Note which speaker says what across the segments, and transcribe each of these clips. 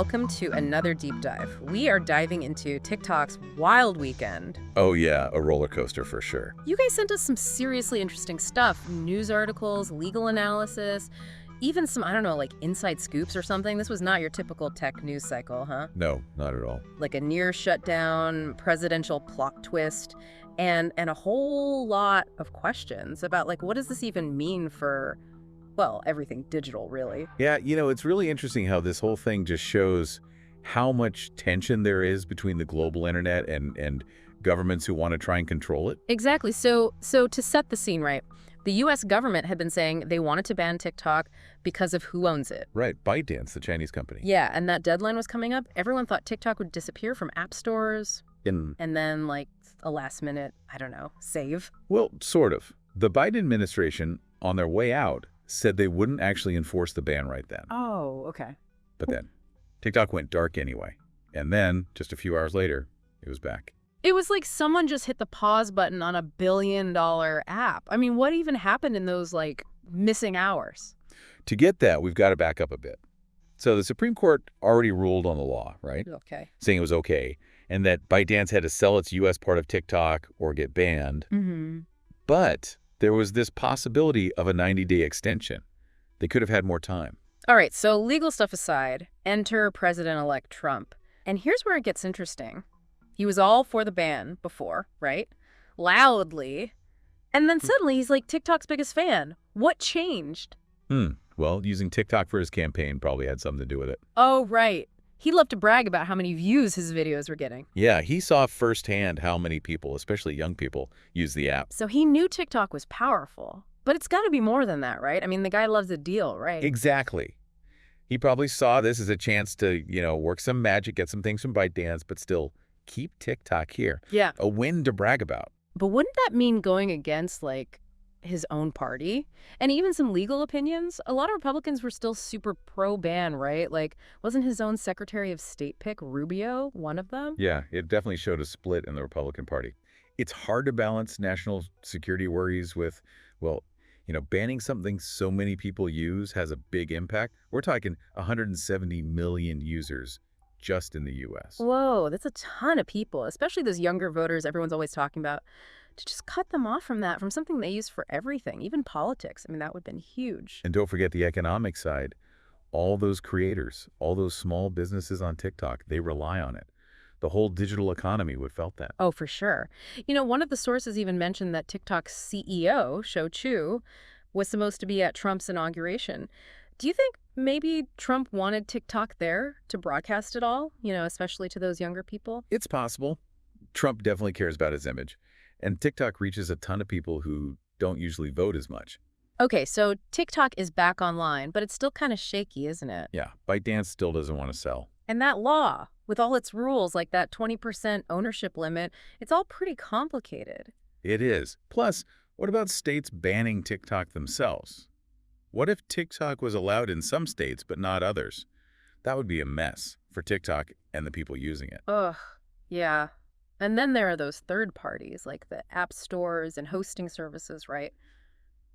Speaker 1: welcome to another deep dive. We are diving into TikTok's wild weekend.
Speaker 2: Oh yeah, a roller coaster for sure.
Speaker 1: You guys sent us some seriously interesting stuff, news articles, legal analysis, even some, I don't know, like inside scoops or something. This was not your typical tech news cycle, huh?
Speaker 2: No, not at all.
Speaker 1: Like a near shutdown, presidential plot twist, and a whole lot of questions about like, what does this even mean for, well, everything digital, really?
Speaker 2: Yeah, it's really interesting how this whole thing just shows how much tension there is between the global internet and governments who want to try and control it.
Speaker 1: Exactly. So to set the scene right, the U.S. government had been saying they wanted to ban TikTok because of who owns it.
Speaker 2: Right, ByteDance, the Chinese company.
Speaker 1: Yeah, and that deadline was coming up. Everyone thought TikTok would disappear from app stores, and then, like, a last-minute, I don't know, save.
Speaker 2: Well, sort of. The Biden administration, on their way out, said they wouldn't actually enforce the ban right then.
Speaker 1: Oh, okay.
Speaker 2: But then, TikTok went dark anyway. And then, just a few hours later, it was back.
Speaker 1: It was like someone just hit the pause button on a billion-dollar app. I mean, what even happened in those, like, missing hours?
Speaker 2: To get that, we've got to back up a bit. So the Supreme Court already ruled on the law, right?
Speaker 1: Okay.
Speaker 2: Saying it was okay, and that ByteDance had to sell its U.S. part of TikTok or get banned.
Speaker 1: Mm-hmm.
Speaker 2: But there was this possibility of a 90-day extension. They could have had more time.
Speaker 1: All right, so legal stuff aside, enter President-elect Trump. And here's where it gets interesting. He was all for the ban before, right? Loudly. And then suddenly he's like TikTok's biggest fan. What changed?
Speaker 2: Well, using TikTok for his campaign probably had something to do with it.
Speaker 1: Oh, right. He loved to brag about how many views his videos were getting.
Speaker 2: Yeah, he saw firsthand how many people, especially young people, use the app.
Speaker 1: So he knew TikTok was powerful. But it's got to be more than that, right? I mean, the guy loves a deal, right?
Speaker 2: Exactly. He probably saw this as a chance to, work some magic, get some things from ByteDance, but still keep TikTok here.
Speaker 1: Yeah.
Speaker 2: A win to brag about.
Speaker 1: But wouldn't that mean going against, like, his own party? And even some legal opinions? A lot of Republicans were still super pro-ban, right? Like, wasn't his own Secretary of State pick, Rubio, one of them?
Speaker 2: Yeah, it definitely showed a split in the Republican Party. It's hard to balance national security worries with, well, banning something so many people use has a big impact. We're talking 170 million users just in the U.S.
Speaker 1: Whoa, that's a ton of people, especially those younger voters everyone's always talking about. To just cut them off from that, from something they use for everything, even politics. I mean, that would have been huge.
Speaker 2: And don't forget the economic side. All those creators, all those small businesses on TikTok, they rely on it. The whole digital economy would have felt that.
Speaker 1: Oh, for sure. One of the sources even mentioned that TikTok's CEO, Shou Chew, was supposed to be at Trump's inauguration. Do you think maybe Trump wanted TikTok there to broadcast it all, especially to those younger people?
Speaker 2: It's possible. Trump definitely cares about his image. And TikTok reaches a ton of people who don't usually vote as much.
Speaker 1: Okay, so TikTok is back online, but it's still kind of shaky, isn't it?
Speaker 2: Yeah, ByteDance still doesn't want to sell.
Speaker 1: And that law, with all its rules, like that 20% ownership limit, it's all pretty complicated.
Speaker 2: It is. Plus, what about states banning TikTok themselves? What if TikTok was allowed in some states but not others? That would be a mess for TikTok and the people using it.
Speaker 1: Ugh, yeah. And then there are those third parties, like the app stores and hosting services, right?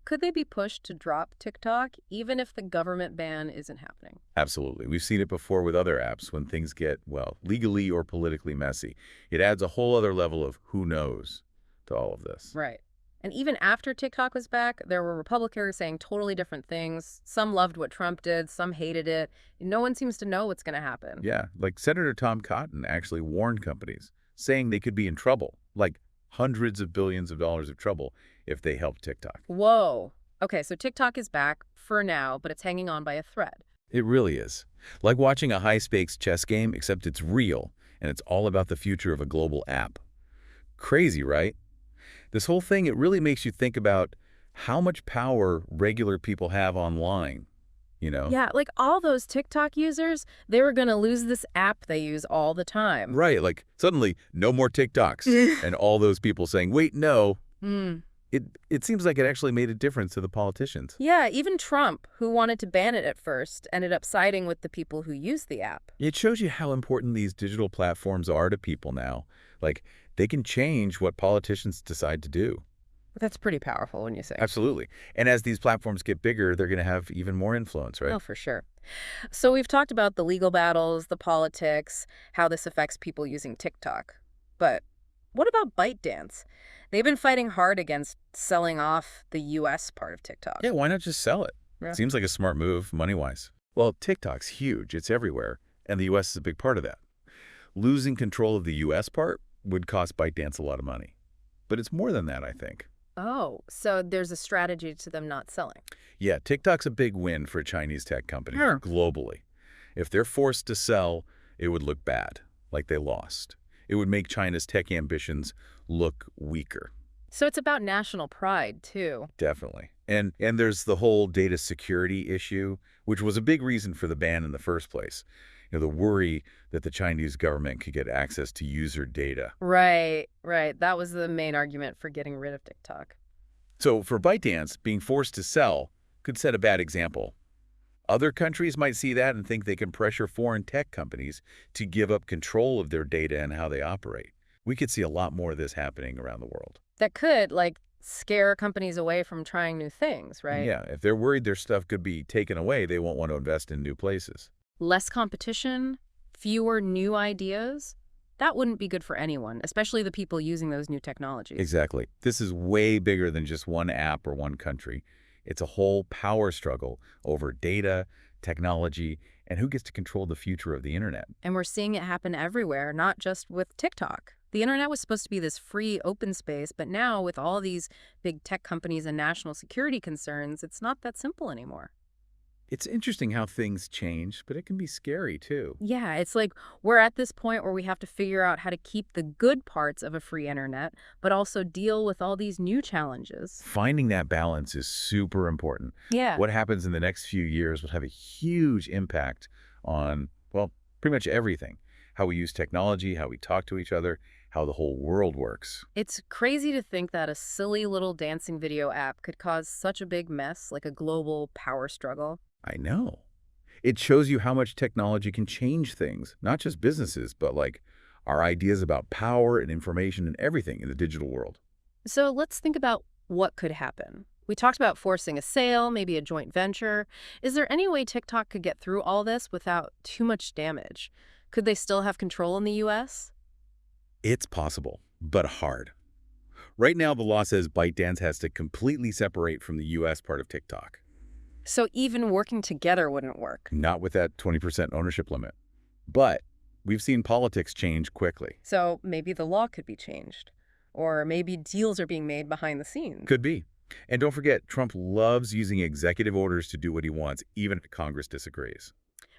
Speaker 1: Could they be pushed to drop TikTok, even if the government ban isn't happening?
Speaker 2: Absolutely. We've seen it before with other apps when things get, well, legally or politically messy. It adds a whole other level of who knows to all of this.
Speaker 1: Right. And even after TikTok was back, there were Republicans saying totally different things. Some loved what Trump did, some hated it. No one seems to know what's going to happen.
Speaker 2: Yeah, like Senator Tom Cotton actually warned companies, saying they could be in trouble, like hundreds of billions of dollars of trouble, if they helped TikTok.
Speaker 1: Whoa. Okay, so TikTok is back for now, but it's hanging on by a thread.
Speaker 2: It really is. Like watching a high-stakes chess game, except it's real, and it's all about the future of a global app. Crazy, right? This whole thing, it really makes you think about how much power regular people have online,
Speaker 1: Yeah, like all those TikTok users, they were going to lose this app they use all the time.
Speaker 2: Right, like suddenly, no more TikToks, and all those people saying, wait, no. It seems like it actually made a difference to the politicians.
Speaker 1: Yeah, even Trump, who wanted to ban it at first, ended up siding with the people who use the app.
Speaker 2: It shows you how important these digital platforms are to people now. Like, they can change what politicians decide to do.
Speaker 1: That's pretty powerful when you say.
Speaker 2: Absolutely. And as these platforms get bigger, they're going to have even more influence, right?
Speaker 1: Oh, for sure. So we've talked about the legal battles, the politics, how this affects people using TikTok. But what about ByteDance? They've been fighting hard against selling off the US part of TikTok.
Speaker 2: Yeah, why not just sell it?
Speaker 1: Yeah.
Speaker 2: Seems like a smart move money-wise. Well, TikTok's huge. It's everywhere. And the U.S. is a big part of that. Losing control of the U.S. part would cost ByteDance a lot of money. But it's more than that, I think.
Speaker 1: Oh, so there's a strategy to them not selling.
Speaker 2: Yeah, TikTok's a big win for a Chinese tech company
Speaker 1: Sure.
Speaker 2: globally. If they're forced to sell, it would look bad, like they lost. It would make China's tech ambitions look weaker.
Speaker 1: So it's about national pride, too.
Speaker 2: Definitely. And there's the whole data security issue, which was a big reason for the ban in the first place. The worry that the Chinese government could get access to user data.
Speaker 1: Right, right. That was the main argument for getting rid of TikTok.
Speaker 2: So for ByteDance, being forced to sell could set a bad example. Other countries might see that and think they can pressure foreign tech companies to give up control of their data and how they operate. We could see a lot more of this happening around the world.
Speaker 1: That could, scare companies away from trying new things, right?
Speaker 2: Yeah, if they're worried their stuff could be taken away, they won't want to invest in new places.
Speaker 1: Less competition, fewer new ideas. That wouldn't be good for anyone, especially the people using those new technologies.
Speaker 2: Exactly. This is way bigger than just one app or one country. It's a whole power struggle over data, technology, and who gets to control the future of the internet.
Speaker 1: And we're seeing it happen everywhere, not just with TikTok. The internet was supposed to be this free, open space, but now with all these big tech companies and national security concerns, it's not that simple anymore.
Speaker 2: It's interesting how things change, but it can be scary too.
Speaker 1: Yeah, it's like we're at this point where we have to figure out how to keep the good parts of a free internet, but also deal with all these new challenges.
Speaker 2: Finding that balance is super important.
Speaker 1: Yeah.
Speaker 2: What happens in the next few years will have a huge impact on, well, pretty much everything. How we use technology, how we talk to each other, how the whole world works.
Speaker 1: It's crazy to think that a silly little dancing video app could cause such a big mess, like a global power struggle.
Speaker 2: I know. It shows you how much technology can change things, not just businesses, but like our ideas about power and information and everything in the digital world.
Speaker 1: So let's think about what could happen. We talked about forcing a sale, maybe a joint venture. Is there any way TikTok could get through all this without too much damage? Could they still have control in the U.S.?
Speaker 2: It's possible, but hard. Right now, the law says ByteDance has to completely separate from the U.S. part of TikTok.
Speaker 1: So even working together wouldn't work.
Speaker 2: Not with that 20% ownership limit. But we've seen politics change quickly.
Speaker 1: So maybe the law could be changed. Or maybe deals are being made behind the scenes.
Speaker 2: Could be. And don't forget, Trump loves using executive orders to do what he wants, even if Congress disagrees.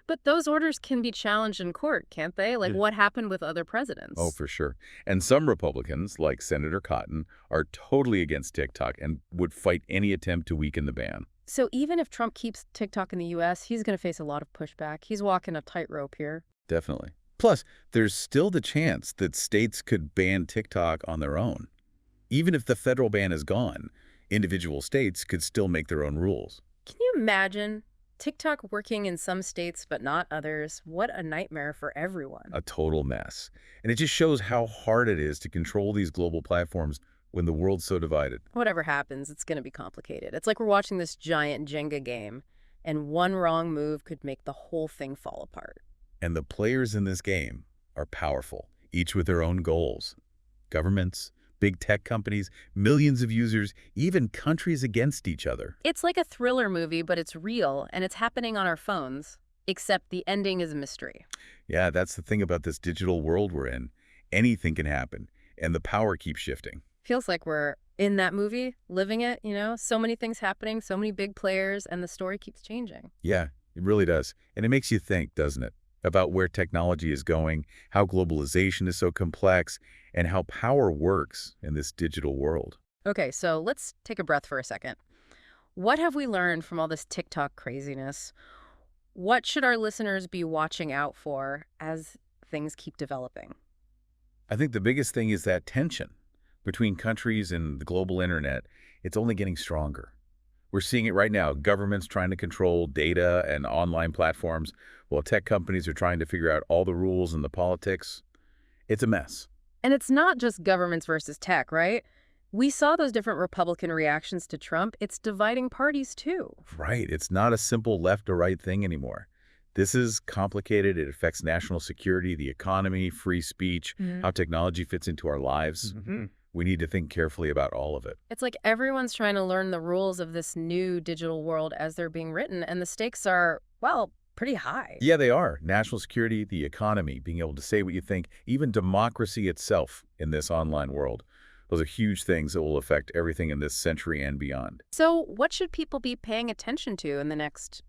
Speaker 1: But those orders can be challenged in court, can't they? Like what happened with other presidents?
Speaker 2: Oh, for sure. And some Republicans, like Senator Cotton, are totally against TikTok and would fight any attempt to weaken the ban.
Speaker 1: So even if Trump keeps TikTok in the U.S., he's going to face a lot of pushback. He's walking a tightrope here.
Speaker 2: Definitely. Plus, there's still the chance that states could ban TikTok on their own. Even if the federal ban is gone, individual states could still make their own rules.
Speaker 1: Can you imagine TikTok working in some states but not others? What a nightmare for everyone.
Speaker 2: A total mess. And it just shows how hard it is to control these global platforms when the world's so divided.
Speaker 1: Whatever happens, it's going to be complicated. It's like we're watching this giant Jenga game, and one wrong move could make the whole thing fall apart.
Speaker 2: And the players in this game are powerful, each with their own goals. Governments, big tech companies, millions of users, even countries against each other.
Speaker 1: It's like a thriller movie, but it's real, and it's happening on our phones, except the ending is a mystery.
Speaker 2: Yeah, that's the thing about this digital world we're in. Anything can happen, and the power keeps shifting.
Speaker 1: Feels like we're in that movie, living it, so many things happening, so many big players, and the story keeps changing.
Speaker 2: Yeah, it really does. And it makes you think, doesn't it, about where technology is going, how globalization is so complex, and how power works in this digital world.
Speaker 1: Okay, so let's take a breath for a second. What have we learned from all this TikTok craziness? What should our listeners be watching out for as things keep developing?
Speaker 2: I think the biggest thing is that tension between countries and the global internet. It's only getting stronger. We're seeing it right now. Governments trying to control data and online platforms, while tech companies are trying to figure out all the rules and the politics. It's a mess.
Speaker 1: And it's not just governments versus tech, right? We saw those different Republican reactions to Trump. It's dividing parties, too.
Speaker 2: Right. It's not a simple left or right thing anymore. This is complicated. It affects national security, the economy, free speech, how technology fits into our lives. We need to think carefully about all of it.
Speaker 1: It's like everyone's trying to learn the rules of this new digital world as they're being written, and the stakes are, well, pretty high.
Speaker 2: Yeah, they are. National security, the economy, being able to say what you think, even democracy itself in this online world. Those are huge things that will affect everything in this century and beyond.
Speaker 1: So what should people be paying attention to in the next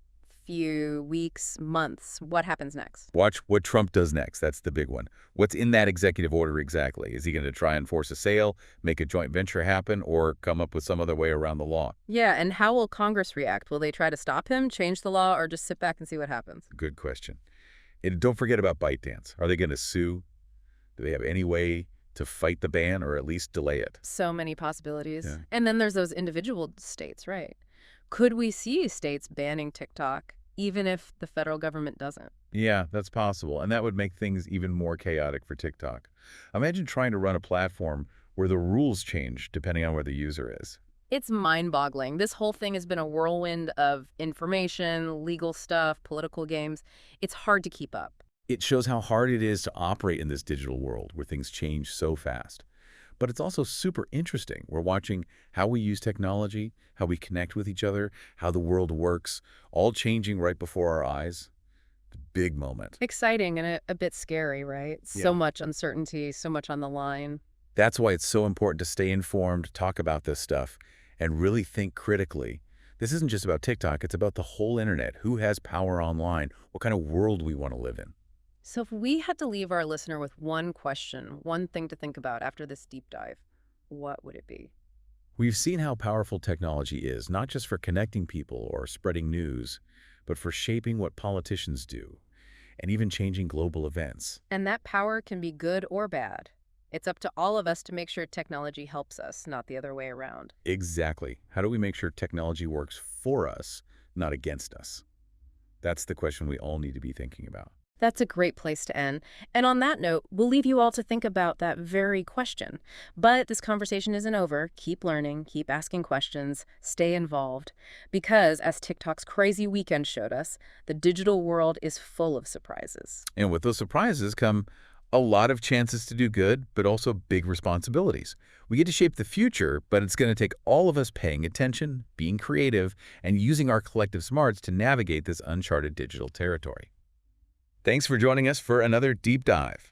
Speaker 1: few weeks, months? What happens next?
Speaker 2: Watch what Trump does next. That's the big one. What's in that executive order exactly? Is he going to try and force a sale, make a joint venture happen, or come up with some other way around the law?
Speaker 1: Yeah, and how will Congress react? Will they try to stop him, change the law, or just sit back and see what happens?
Speaker 2: Good question. And don't forget about ByteDance. Are they going to sue? Do they have any way to fight the ban or at least delay it?
Speaker 1: So many possibilities.
Speaker 2: Yeah.
Speaker 1: And then there's those individual states, right? Could we see states banning TikTok, even if the federal government doesn't?
Speaker 2: Yeah, that's possible. And that would make things even more chaotic for TikTok. Imagine trying to run a platform where the rules change depending on where the user is.
Speaker 1: It's mind-boggling. This whole thing has been a whirlwind of information, legal stuff, political games. It's hard to keep up.
Speaker 2: It shows how hard it is to operate in this digital world where things change so fast. But it's also super interesting. We're watching how we use technology, how we connect with each other, how the world works, all changing right before our eyes. It's a big moment.
Speaker 1: Exciting and a bit scary, right?
Speaker 2: Yeah.
Speaker 1: So much uncertainty, so much on the line.
Speaker 2: That's why it's so important to stay informed, talk about this stuff, and really think critically. This isn't just about TikTok, it's about the whole internet. Who has power online? What kind of world we want to live in?
Speaker 1: So if we had to leave our listener with one question, one thing to think about after this deep dive, what would it be?
Speaker 2: We've seen how powerful technology is, not just for connecting people or spreading news, but for shaping what politicians do, and even changing global events.
Speaker 1: And that power can be good or bad. It's up to all of us to make sure technology helps us, not the other way around.
Speaker 2: Exactly. How do we make sure technology works for us, not against us? That's the question we all need to be thinking about.
Speaker 1: That's a great place to end. And on that note, we'll leave you all to think about that very question. But this conversation isn't over. Keep learning, keep asking questions, stay involved. Because, as TikTok's crazy weekend showed us, the digital world is full of surprises.
Speaker 2: And with those surprises come a lot of chances to do good, but also big responsibilities. We get to shape the future, but it's going to take all of us paying attention, being creative, and using our collective smarts to navigate this uncharted digital territory. Thanks for joining us for another deep dive.